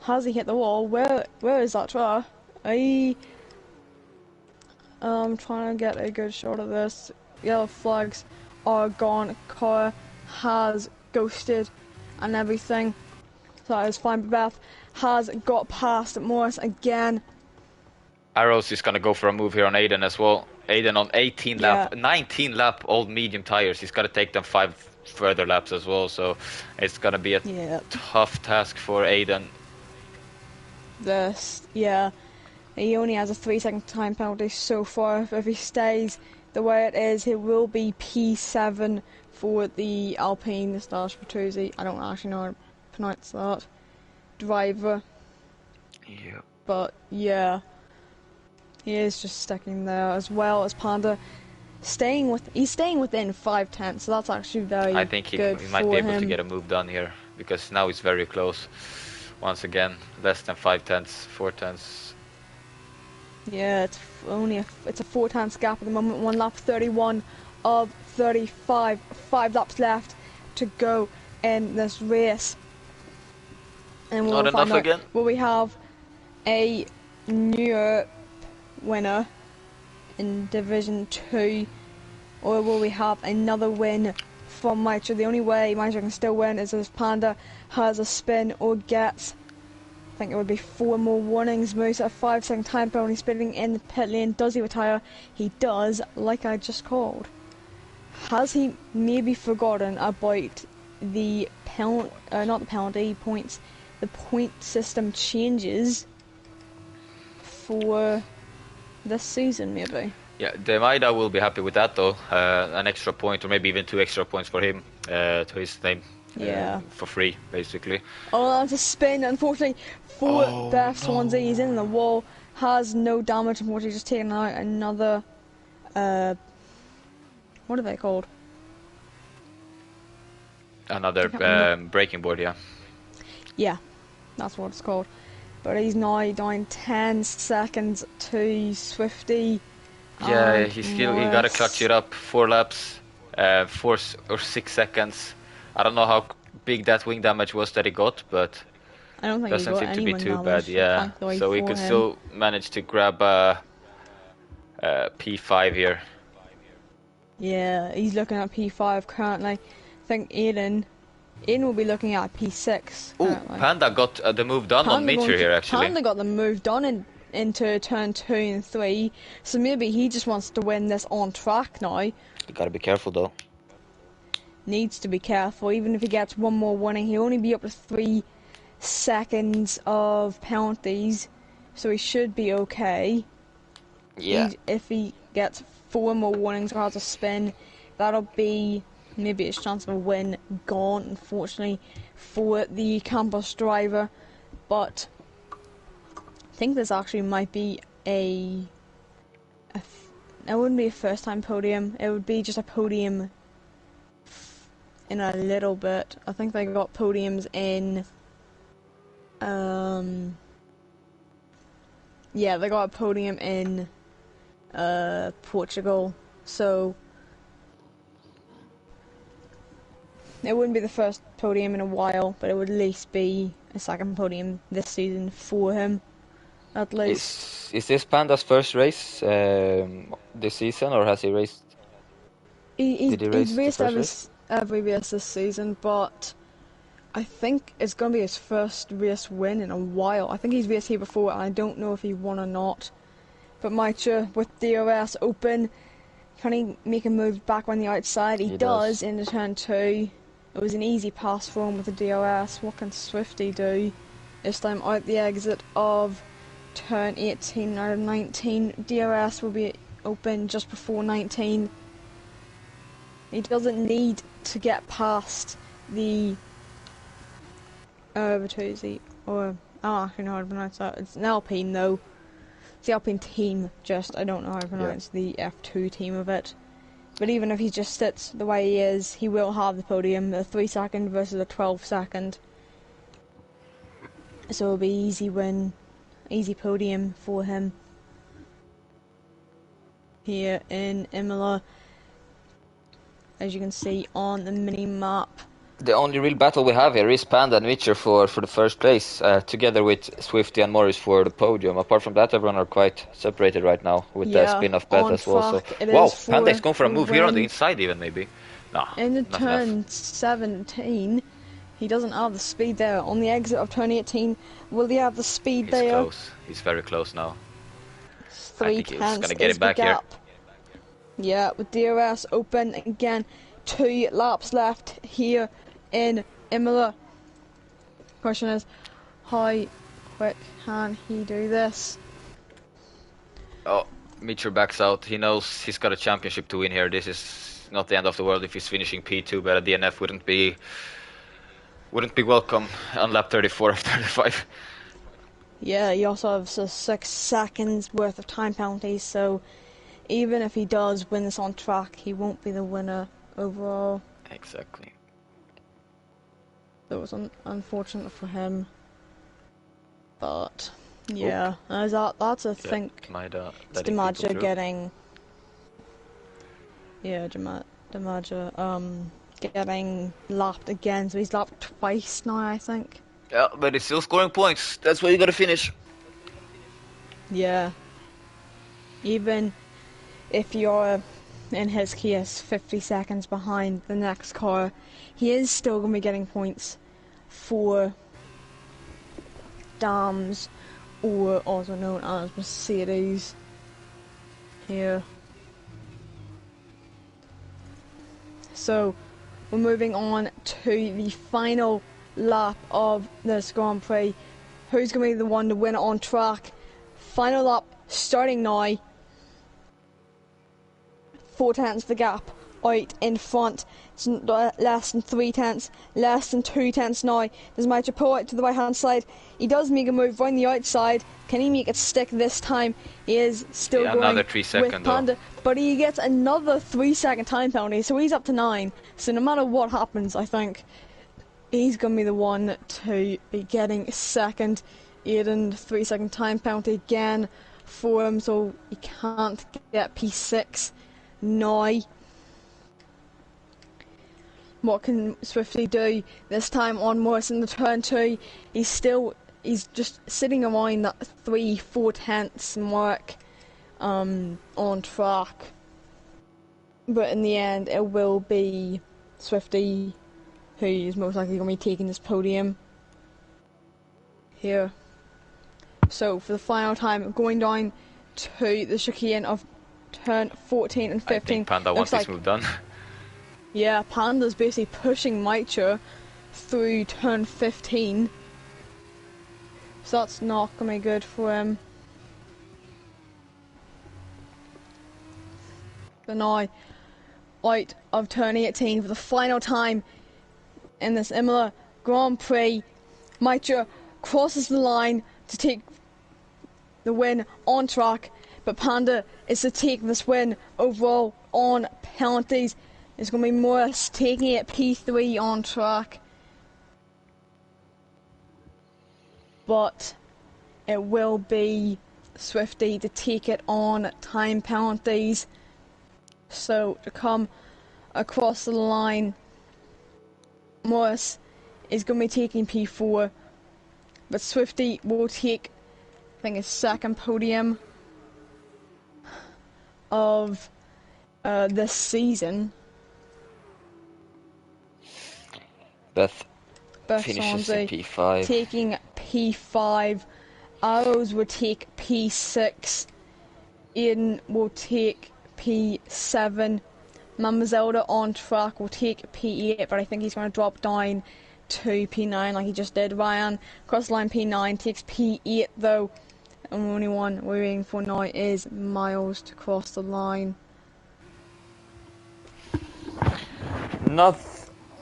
Has he hit the wall? Where is that car? I'm trying to get a good shot of this. Yellow flags are gone. Car has ghosted and everything. So that is fine. Beth has got past Morris again. Arrows is gonna go for a move here on Aiden as well. Aiden on 19 lap old medium tires. He's gotta take them 5 further laps as well. So it's gonna be a tough task for Aiden. He only has a 3-second time penalty so far. If he stays the way it is, he will be P7 for the Alpine Bertuzzi. I don't actually know how to pronounce that. Driver. Yeah. But yeah, he is just sticking there, as well as Panda. He's staying within 5/10, so that's actually very good. I think he might be able to get a move done here, because now it's very close. Once again, less than 5/10, 4/10. Yeah, it's a 4/10 gap at the moment. 1 lap 31 of 35. 5 laps left to go in this race. And we'll find out, again. Will we have a new winner in Division 2, or will we have another win from Mitra. The only way Mitra can still win is if Panda has a spin or gets, I think it would be 4 more warnings. Moves at a 5-second time penalty, spinning in the pit lane. Does he retire? He does, like I just called. Has he maybe forgotten about the not the penalty points, the point system changes for this season, maybe? Yeah, Demaida will be happy with that though. An extra point, or maybe even 2 extra points for him to his name. Yeah. For free, basically. Oh, that's a spin. Unfortunately, for Beth Swansea, he's in the wall. Has no damage. Unfortunately, just taking out another. What are they called? Another breaking board, yeah. Yeah, that's what it's called. But he's now down 10 seconds to Swifty. Yeah, he gotta clutch it up. 4 laps, 4 or 6 seconds. I don't know how big that wing damage was that he got, but I don't think doesn't he got seem to be any too bad. Yeah, so he could still manage to grab a P5 here. Yeah, he's looking at P5 currently. I think Aiden will be looking at P6. Oh, Panda got the move done on Meteor here, actually. Panda got the move done into turn 2 and 3, so maybe he just wants to win this on track now. You gotta be careful though. Needs to be careful. Even if he gets one more warning, he'll only be up to 3 seconds of penalties, so he should be okay. Yeah. If he gets 4 more warnings or has a spin, that'll be maybe his chance of a win gone, unfortunately, for the campus driver. But I think this actually might be it wouldn't be a first time podium, it would be just a podium in a little bit. I think they got podiums in yeah, they got a podium in Portugal, so it wouldn't be the first podium in a while, but it would at least be a second podium this season for him, at least. Is this Panda's first race this season, or has he raced? He's raced race? every race this season, but I think it's going to be his first race win in a while. I think he's raced here before, and I don't know if he won or not. But Mitra, with DRS open, can he make a move back on the outside? He does into turn 2. It was an easy pass for him with the DRS. What can Swifty do? This time out the exit of turn 18 out of 19. DRS will be open just before 19. He doesn't need to get past the Bertuzzi, or I don't actually know how to pronounce that. It's an Alpine though. It's the Alpine team, just I don't know how to pronounce the F2 team of it. But even if he just sits the way he is, he will have the podium, a 3 second versus a 12 second. So it'll be easy win, easy podium for him here in Imola, as you can see on the mini map. The only real battle we have here is Panda and Witcher for the first place, together with Swifty and Morris for the podium. Apart from that, everyone are quite separated right now, with the spin-off bet as well. So, wow, Panda is going for a move here on the inside even, maybe. Nah, in the turn 17, he doesn't have the speed there. On the exit of turn 18, will he have the speed there? He's close. He's very close now. 3 tenths. He's gonna get is it back the here. gap. Yeah, with DRS open again. 2 laps left here in Imola. Question is, how quick can he do this? Oh, Mitchell backs out. He knows he's got a championship to win here. This is not the end of the world if he's finishing P2, but a DNF wouldn't be welcome on lap 34 of 35. Yeah, he also has a 6 seconds worth of time penalty, so even if he does win this on track, he won't be the winner overall. Exactly. That was unfortunate for him, but yeah, that's I think Demaja getting Demaja getting lapped again, so he's lapped twice now, I think. Yeah, but he's still scoring points. That's where you gotta finish. Yeah. Even if you're in his case, 50 seconds behind the next car. He is still going to be getting points for Dams, or also known as Mercedes. Here. So, we're moving on to the final lap of this Grand Prix. Who's going to be the one to win it on track? Final lap starting now. 4 tenths the gap out in front. It's less than 3 tenths, less than 2 tenths now. Does Mitre pull out to the right hand side? He does make a move round the outside. Can he make it stick this time? He is still going another 3 second with Panda, but he gets another 3-second time penalty, so he's up to 9. So no matter what happens, I think he's going to be the one to be getting second. Aiden, 3-second time penalty again for him, so he can't get P6 now. What can Swifty do this time on Morrison the turn 2? He's just sitting around that 3-4 tenths mark on track. But in the end, it will be Swifty who is most likely going to be taking this podium here. So for the final time, going down to the chicane of turn 14 and 15. I think Panda wants this move done. Yeah, Panda's basically pushing Mitre through turn 15. So that's not going to be good for him. But now, out of turn 18 for the final time in this Imola Grand Prix, Mitre crosses the line to take the win on track, but Panda is to take this win overall on penalties. It's going to be Morris taking it P3 on track, but it will be Swifty to take it on time penalties. So to come across the line, Morris is going to be taking P4, but Swifty will take, I think, his second podium of this season. Beth finishes in P5. Taking P5. Arrows will take P6. Aiden will take P7. Mama Zelda on track will take P8, but I think he's going to drop down to P9 like he just did. Ryan, cross line P9, takes P8 though. And the only one we're waiting for now is Miles to cross the line. Not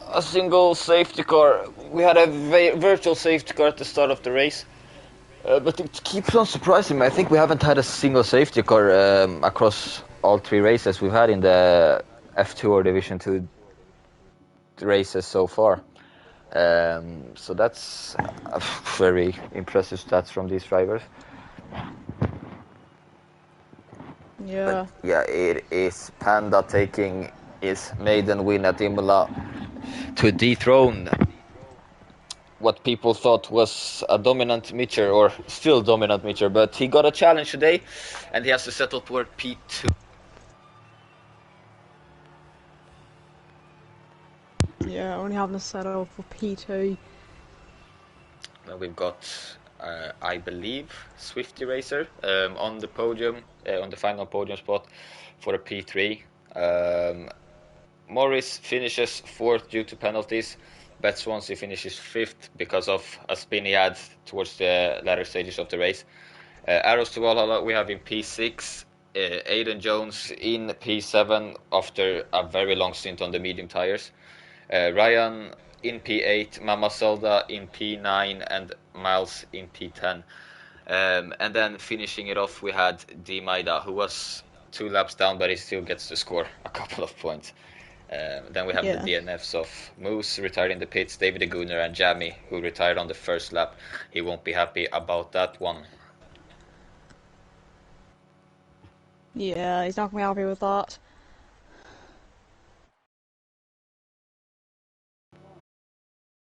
a single safety car. We had a virtual safety car at the start of the race, but it keeps on surprising me. I think we haven't had a single safety car across all 3 races we've had in the F2 or Division 2 races so far. So that's a very impressive stats from these drivers. Yeah. But yeah, it is Panda taking his maiden win at Imola to dethrone what people thought was a dominant Mitre, or still dominant Mitre, but he got a challenge today and he has to settle for P2. Yeah, only having to settle for P2. Now we've got, I believe, Swifty Racer on the podium, on the final podium spot for a P3. Morris finishes 4th due to penalties. Bet Swansea finishes 5th because of a spin he had towards the latter stages of the race. Arrows to Valhalla we have in P6. Aiden Jones in P7 after a very long stint on the medium tires. Ryan in P8, Mama Zelda in P9 and Miles in P10. And then finishing it off we had D Maida, who was 2 laps down but he still gets to score a couple of points. Then we have the DNFs of Moose retired in the pits, David Aguner and Jamie, who retired on the first lap. He won't be happy about that one. Yeah, he's not going to be happy with that.